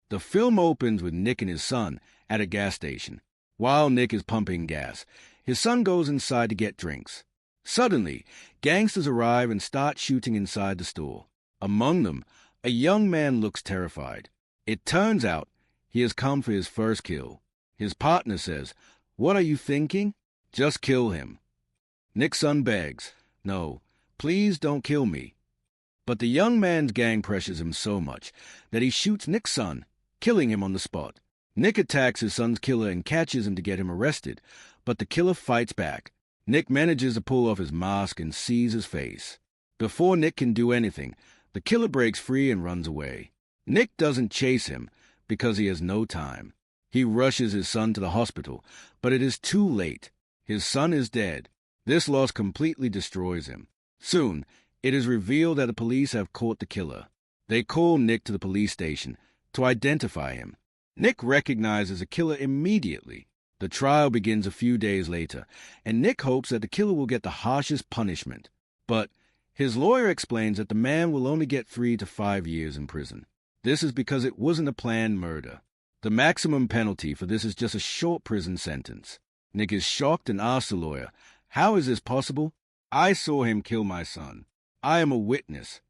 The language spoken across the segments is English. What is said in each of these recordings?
The film opens with Nick and his son at a gas station. While Nick is pumping gas, his son goes inside to get drinks. Suddenly, gangsters arrive and start shooting inside the store. Among them, a young man looks terrified. It turns out he has come for his first kill. His partner says, "What are you thinking? Just kill him." Nick's son begs, "No, please don't kill me." But the young man's gang pressures him so much that he shoots Nick's son, killing him on the spot. Nick attacks his son's killer and catches him to get him arrested, but the killer fights back. Nick manages to pull off his mask and sees his face. Before Nick can do anything, the killer breaks free and runs away. Nick doesn't chase him because he has no time. He rushes his son to the hospital, but it is too late. His son is dead. This loss completely destroys him. Soon, it is revealed that the police have caught the killer. They call Nick to the police station to identify him. Nick recognizes the killer immediately. The trial begins a few days later, and Nick hopes that the killer will get the harshest punishment. But his lawyer explains that the man will only get 3 to 5 years in prison. This is because it wasn't a planned murder. The maximum penalty for this is just a short prison sentence. Nick is shocked and asks the lawyer, "How is this possible? I saw him kill my son. I am a witness."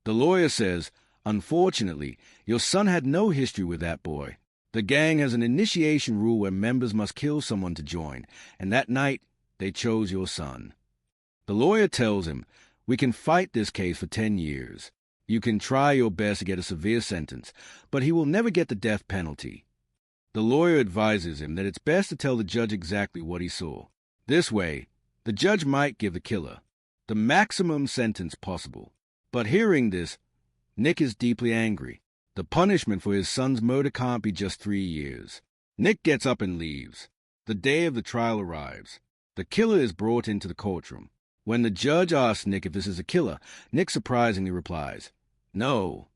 The lawyer says, "Unfortunately, your son had no history with that boy. The gang has an initiation rule where members must kill someone to join, and that night, they chose your son." The lawyer tells him, "We can fight this case for 10 years. You can try your best to get a severe sentence, but he will never get the death penalty." The lawyer advises him that it's best to tell the judge exactly what he saw. This way, the judge might give the killer the maximum sentence possible. But hearing this, Nick is deeply angry. The punishment for his son's murder can't be just 3 years. Nick gets up and leaves. The day of the trial arrives. The killer is brought into the courtroom. When the judge asks Nick if this is a killer, Nick surprisingly replies, "No."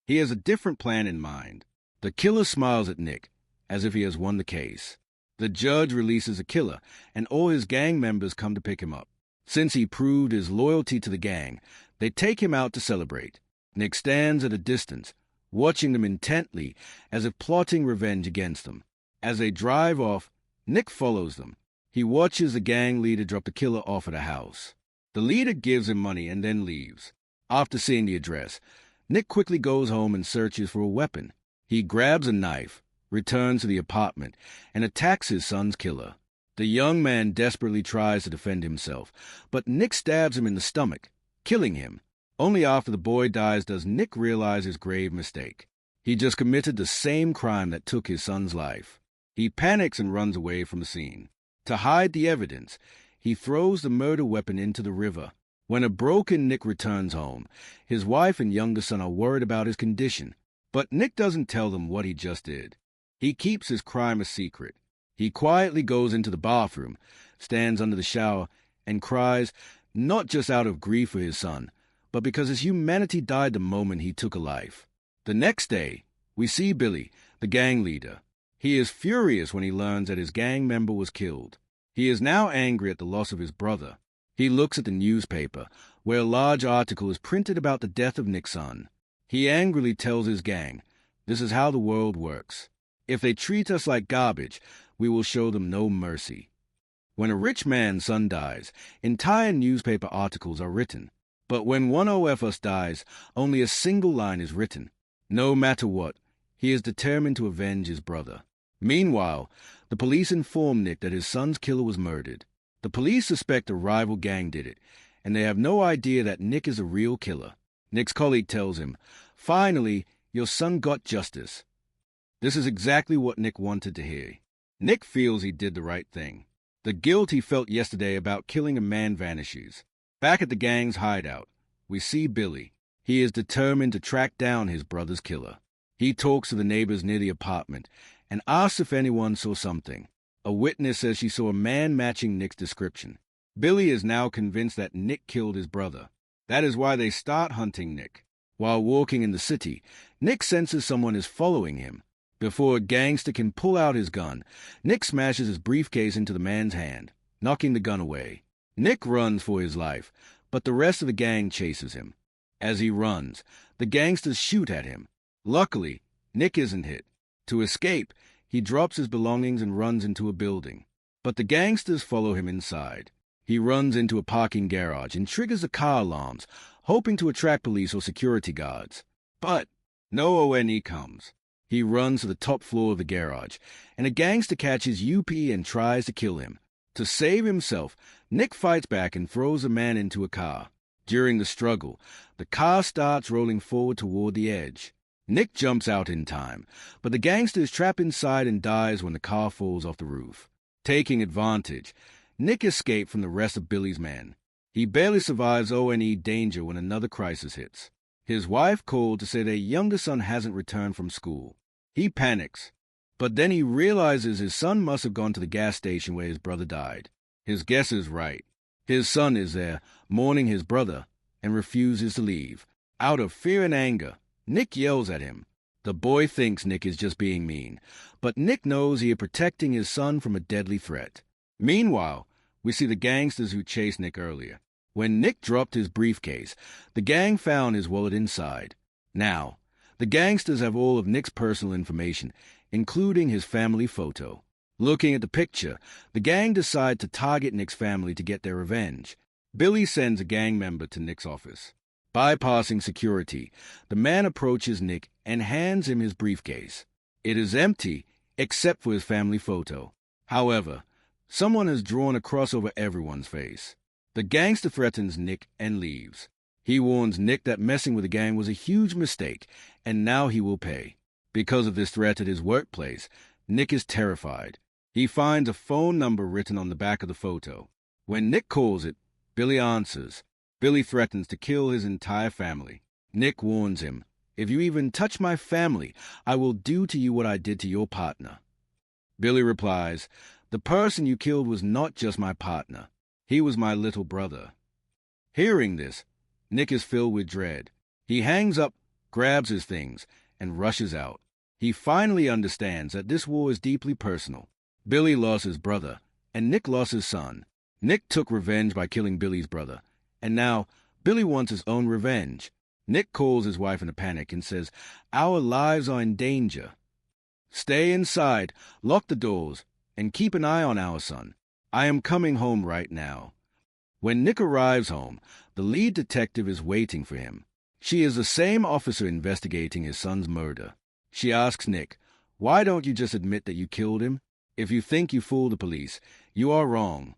He has a different plan in mind. The killer smiles at Nick, as if he has won the case. The judge releases the killer, and all his gang members come to pick him up. Since he proved his loyalty to the gang, they take him out to celebrate. Nick stands at a distance, watching them intently as if plotting revenge against them. As they drive off, Nick follows them. He watches the gang leader drop the killer off at a house. The leader gives him money and then leaves. After seeing the address, Nick quickly goes home and searches for a weapon. He grabs a knife, returns to the apartment, and attacks his son's killer. The young man desperately tries to defend himself, but Nick stabs him in the stomach, killing him. Only after the boy dies does Nick realize his grave mistake. He just committed the same crime that took his son's life. He panics and runs away from the scene. To hide the evidence, he throws the murder weapon into the river. When a broken Nick returns home, his wife and younger son are worried about his condition, but Nick doesn't tell them what he just did. He keeps his crime a secret. He quietly goes into the bathroom, stands under the shower, and cries, not just out of grief for his son, but because his humanity died the moment he took a life. The next day, we see Billy, the gang leader. He is furious when he learns that his gang member was killed. He is now angry at the loss of his brother. He looks at the newspaper, where a large article is printed about the death of Nick's son. He angrily tells his gang, "This is how the world works. If they treat us like garbage, we will show them no mercy." When a rich man's son dies, entire newspaper articles are written. But when one OFS dies, only a single line is written. No matter what, he is determined to avenge his brother. Meanwhile, the police inform Nick that his son's killer was murdered. The police suspect a rival gang did it, and they have no idea that Nick is a real killer. Nick's colleague tells him, "Finally, your son got justice." This is exactly what Nick wanted to hear. Nick feels he did the right thing. The guilt he felt yesterday about killing a man vanishes. Back at the gang's hideout, we see Billy. He is determined to track down his brother's killer. He talks to the neighbors near the apartment and asks if anyone saw something. A witness says she saw a man matching Nick's description. Billy is now convinced that Nick killed his brother. That is why they start hunting Nick. While walking in the city, Nick senses someone is following him. Before a gangster can pull out his gun, Nick smashes his briefcase into the man's hand, knocking the gun away. Nick runs for his life, but the rest of the gang chases him. As he runs, the gangsters shoot at him. Luckily, Nick isn't hit. To escape, he drops his belongings and runs into a building. But the gangsters follow him inside. He runs into a parking garage and triggers the car alarms, hoping to attract police or security guards. But no ONE comes. He runs to the top floor of the garage, and a gangster catches UP and tries to kill him. To save himself, Nick fights back and throws the man into a car. During the struggle, the car starts rolling forward toward the edge. Nick jumps out in time, but the gangster is trapped inside and dies when the car falls off the roof. Taking advantage, Nick escaped from the rest of Billy's men. He barely survives ONE danger when another crisis hits. His wife called to say their younger son hasn't returned from school. He panics, but then he realizes his son must have gone to the gas station where his brother died. His guess is right. His son is there, mourning his brother, and refuses to leave. Out of fear and anger, Nick yells at him. The boy thinks Nick is just being mean, but Nick knows he is protecting his son from a deadly threat. Meanwhile, we see the gangsters who chased Nick earlier. When Nick dropped his briefcase, the gang found his wallet inside. Now, the gangsters have all of Nick's personal information, including his family photo. Looking at the picture, the gang decide to target Nick's family to get their revenge. Billy sends a gang member to Nick's office. Bypassing security, the man approaches Nick and hands him his briefcase. It is empty, except for his family photo. However, someone has drawn a cross over everyone's face. The gangster threatens Nick and leaves. He warns Nick that messing with the gang was a huge mistake, and now he will pay. Because of this threat at his workplace, Nick is terrified. He finds a phone number written on the back of the photo. When Nick calls it, Billy answers. Billy threatens to kill his entire family. Nick warns him, "If you even touch my family, I will do to you what I did to your partner." Billy replies, "The person you killed was not just my partner. He was my little brother." Hearing this, Nick is filled with dread. He hangs up, grabs his things, and rushes out. He finally understands that this war is deeply personal. Billy lost his brother, and Nick lost his son. Nick took revenge by killing Billy's brother, and now Billy wants his own revenge. Nick calls his wife in a panic and says, "Our lives are in danger. Stay inside, lock the doors, and keep an eye on our son. I am coming home right now." When Nick arrives home, the lead detective is waiting for him. She is the same officer investigating his son's murder. She asks Nick, "Why don't you just admit that you killed him? If you think you fooled the police, you are wrong."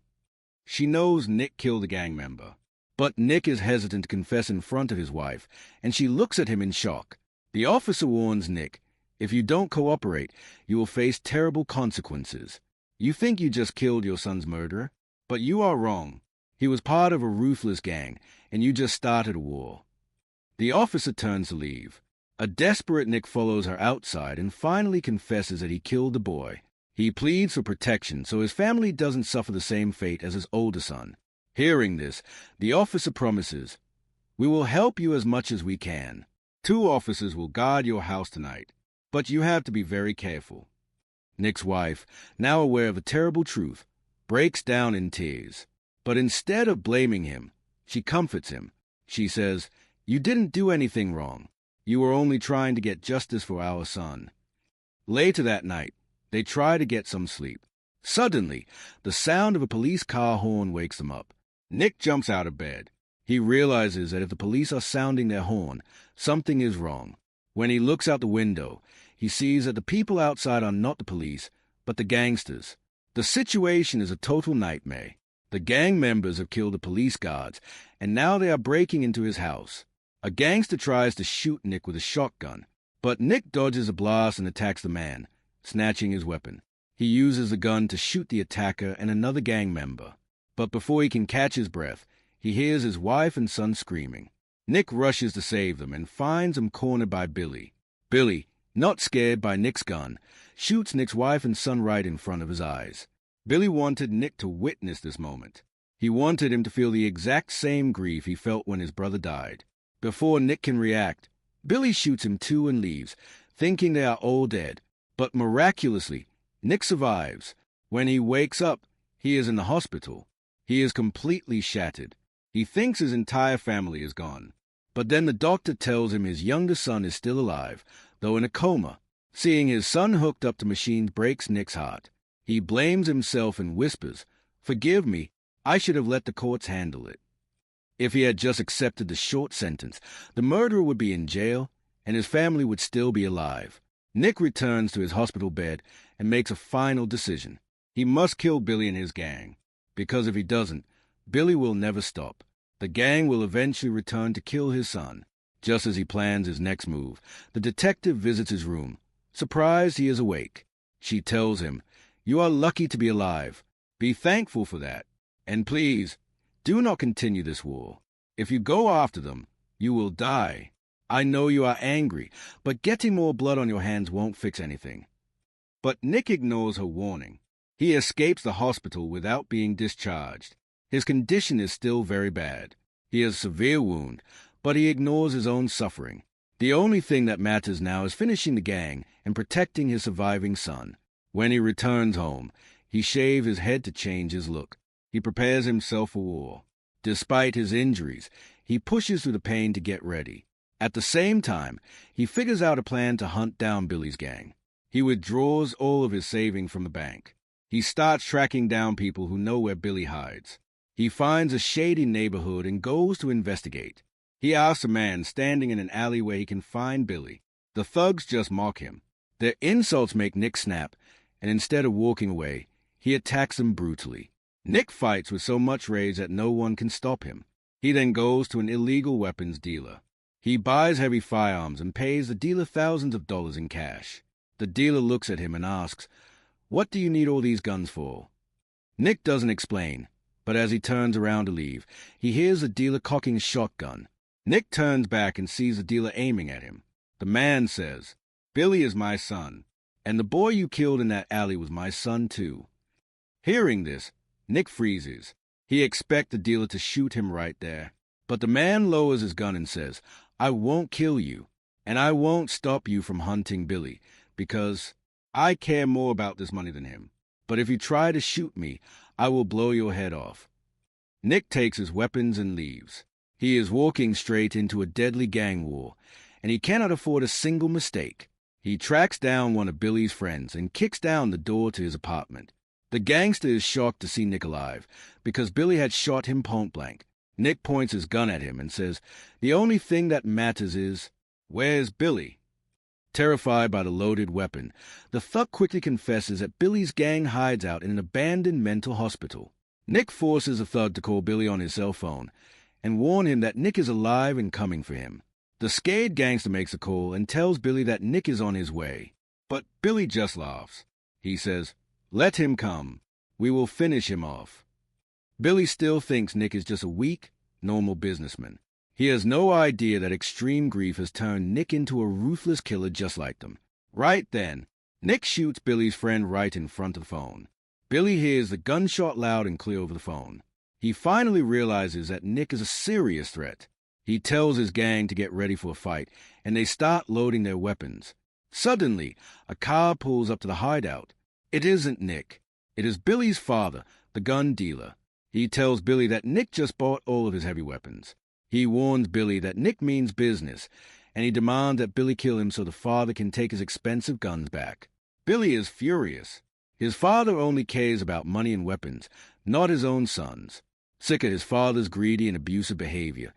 She knows Nick killed a gang member. But Nick is hesitant to confess in front of his wife, and she looks at him in shock. The officer warns Nick, "If you don't cooperate, you will face terrible consequences. You think you just killed your son's murderer, but you are wrong. He was part of a ruthless gang, and you just started a war." The officer turns to leave. A desperate Nick follows her outside and finally confesses that he killed the boy. He pleads for protection so his family doesn't suffer the same fate as his older son. Hearing this, the officer promises, "We will help you as much as we can. 2 officers will guard your house tonight, but you have to be very careful." Nick's wife, now aware of the terrible truth, breaks down in tears. But instead of blaming him, she comforts him. She says, "You didn't do anything wrong. You were only trying to get justice for our son." Later that night, they try to get some sleep. Suddenly, the sound of a police car horn wakes them up. Nick jumps out of bed. He realizes that if the police are sounding their horn, something is wrong. When he looks out the window, he sees that the people outside are not the police, but the gangsters. The situation is a total nightmare. The gang members have killed the police guards, and now they are breaking into his house. A gangster tries to shoot Nick with a shotgun, but Nick dodges a blast and attacks the man, snatching his weapon. He uses the gun to shoot the attacker and another gang member. But before he can catch his breath, he hears his wife and son screaming. Nick rushes to save them and finds them cornered by Billy. Billy, not scared by Nick's gun, shoots Nick's wife and son right in front of his eyes. Billy wanted Nick to witness this moment. He wanted him to feel the exact same grief he felt when his brother died. Before Nick can react, Billy shoots him too and leaves, thinking they are all dead. But miraculously, Nick survives. When he wakes up, he is in the hospital. He is completely shattered. He thinks his entire family is gone. But then the doctor tells him his younger son is still alive, though in a coma, Seeing his son hooked up to machines breaks Nick's heart. He blames himself and whispers, "Forgive me, I should have let the courts handle it." If he had just accepted the short sentence, the murderer would be in jail and his family would still be alive. Nick returns to his hospital bed and makes a final decision. He must kill Billy and his gang, because if he doesn't, Billy will never stop. The gang will eventually return to kill his son. Just as he plans his next move, the detective visits his room. Surprised, he is awake. She tells him, "You are lucky to be alive. Be thankful for that. And please, do not continue this war. If you go after them, you will die. I know you are angry, but getting more blood on your hands won't fix anything." But Nick ignores her warning. He escapes the hospital without being discharged. His condition is still very bad. He has a severe wound, but he ignores his own suffering. The only thing that matters now is finishing the gang and protecting his surviving son. When he returns home, he shaves his head to change his look. He prepares himself for war. Despite his injuries, he pushes through the pain to get ready. At the same time, he figures out a plan to hunt down Billy's gang. He withdraws all of his savings from the bank. He starts tracking down people who know where Billy hides. He finds a shady neighborhood and goes to investigate. He asks a man standing in an alley where he can find Billy. The thugs just mock him. Their insults make Nick snap, and instead of walking away, he attacks them brutally. Nick fights with so much rage that no one can stop him. He then goes to an illegal weapons dealer. He buys heavy firearms and pays the dealer thousands of dollars in cash. The dealer looks at him and asks, "What do you need all these guns for?" Nick doesn't explain, but as he turns around to leave, he hears the dealer cocking a shotgun. Nick turns back and sees the dealer aiming at him. The man says, "Billy is my son, and the boy you killed in that alley was my son too." Hearing this, Nick freezes. He expects the dealer to shoot him right there. But the man lowers his gun and says, "I won't kill you, and I won't stop you from hunting Billy, because I care more about this money than him. But if you try to shoot me, I will blow your head off." Nick takes his weapons and leaves. He is walking straight into a deadly gang war, and he cannot afford a single mistake. He tracks down one of Billy's friends and kicks down the door to his apartment. The gangster is shocked to see Nick alive, because Billy had shot him point blank. Nick points his gun at him and says, "The only thing that matters is, where's Billy?" Terrified by the loaded weapon, the thug quickly confesses that Billy's gang hides out in an abandoned mental hospital. Nick forces the thug to call Billy on his cell phone and warn him that Nick is alive and coming for him. The scared gangster makes a call and tells Billy that Nick is on his way. But Billy just laughs. He says, "Let him come. We will finish him off." Billy still thinks Nick is just a weak, normal businessman. He has no idea that extreme grief has turned Nick into a ruthless killer just like them. Right then, Nick shoots Billy's friend right in front of the phone. Billy hears the gunshot loud and clear over the phone. He finally realizes that Nick is a serious threat. He tells his gang to get ready for a fight, and they start loading their weapons. Suddenly, a car pulls up to the hideout. It isn't Nick. It is Billy's father, the gun dealer. He tells Billy that Nick just bought all of his heavy weapons. He warns Billy that Nick means business, and he demands that Billy kill him so the father can take his expensive guns back. Billy is furious. His father only cares about money and weapons, not his own sons. Sick of his father's greedy and abusive behavior,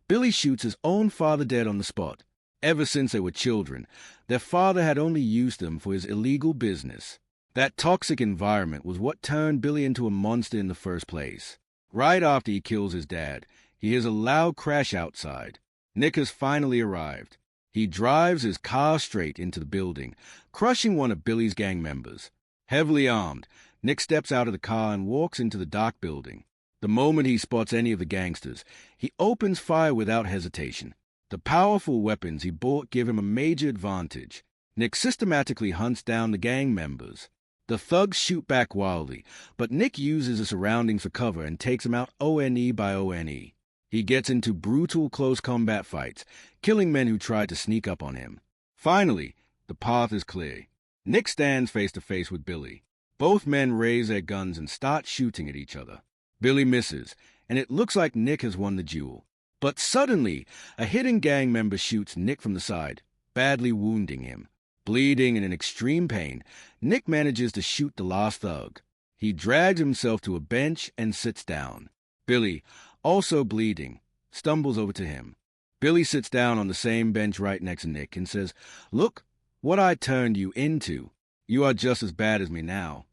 Billy shoots his own father dead on the spot. Ever since they were children, their father had only used them for his illegal business. That toxic environment was what turned Billy into a monster in the first place. Right after he kills his dad, he hears a loud crash outside. Nick has finally arrived. He drives his car straight into the building, crushing one of Billy's gang members. Heavily armed, Nick steps out of the car and walks into the dark building. The moment he spots any of the gangsters, he opens fire without hesitation. The powerful weapons he bought give him a major advantage. Nick systematically hunts down the gang members. The thugs shoot back wildly, but Nick uses the surroundings for cover and takes them out ONE by ONE. He gets into brutal close combat fights, killing men who tried to sneak up on him. Finally, the path is clear. Nick stands face to face with Billy. Both men raise their guns and start shooting at each other. Billy misses, and it looks like Nick has won the duel. But suddenly, a hidden gang member shoots Nick from the side, badly wounding him. Bleeding and in extreme pain, Nick manages to shoot the last thug. He drags himself to a bench and sits down. Billy, also bleeding, stumbles over to him. Billy sits down on the same bench right next to Nick and says, "Look what I turned you into. You are just as bad as me now."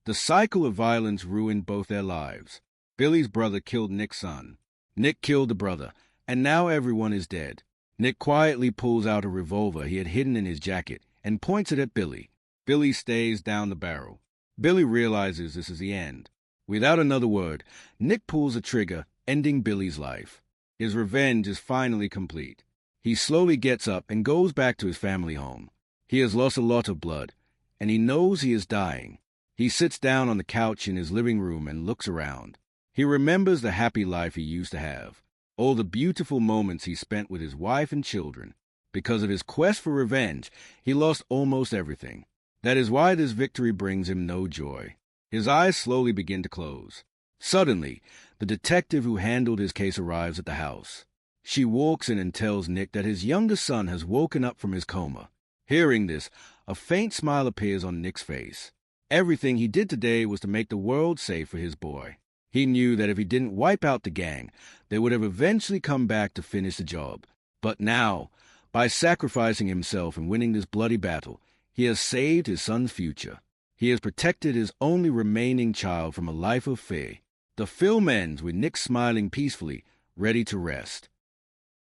The cycle of violence ruined both their lives. Billy's brother killed Nick's son. Nick killed the brother, and now everyone is dead. Nick quietly pulls out a revolver he had hidden in his jacket and points it at Billy. Billy stays down the barrel. Billy realizes this is the end. Without another word, Nick pulls the trigger, ending Billy's life. His revenge is finally complete. He slowly gets up and goes back to his family home. He has lost a lot of blood, and he knows he is dying. He sits down on the couch in his living room and looks around. He remembers the happy life he used to have, all the beautiful moments he spent with his wife and children. Because of his quest for revenge, he lost almost everything. That is why this victory brings him no joy. His eyes slowly begin to close. Suddenly, the detective who handled his case arrives at the house. She walks in and tells Nick that his youngest son has woken up from his coma. Hearing this, a faint smile appears on Nick's face. Everything he did today was to make the world safe for his boy. He knew that if he didn't wipe out the gang, they would have eventually come back to finish the job. But now, by sacrificing himself and winning this bloody battle, he has saved his son's future. He has protected his only remaining child from a life of fear. The film ends with Nick smiling peacefully, ready to rest.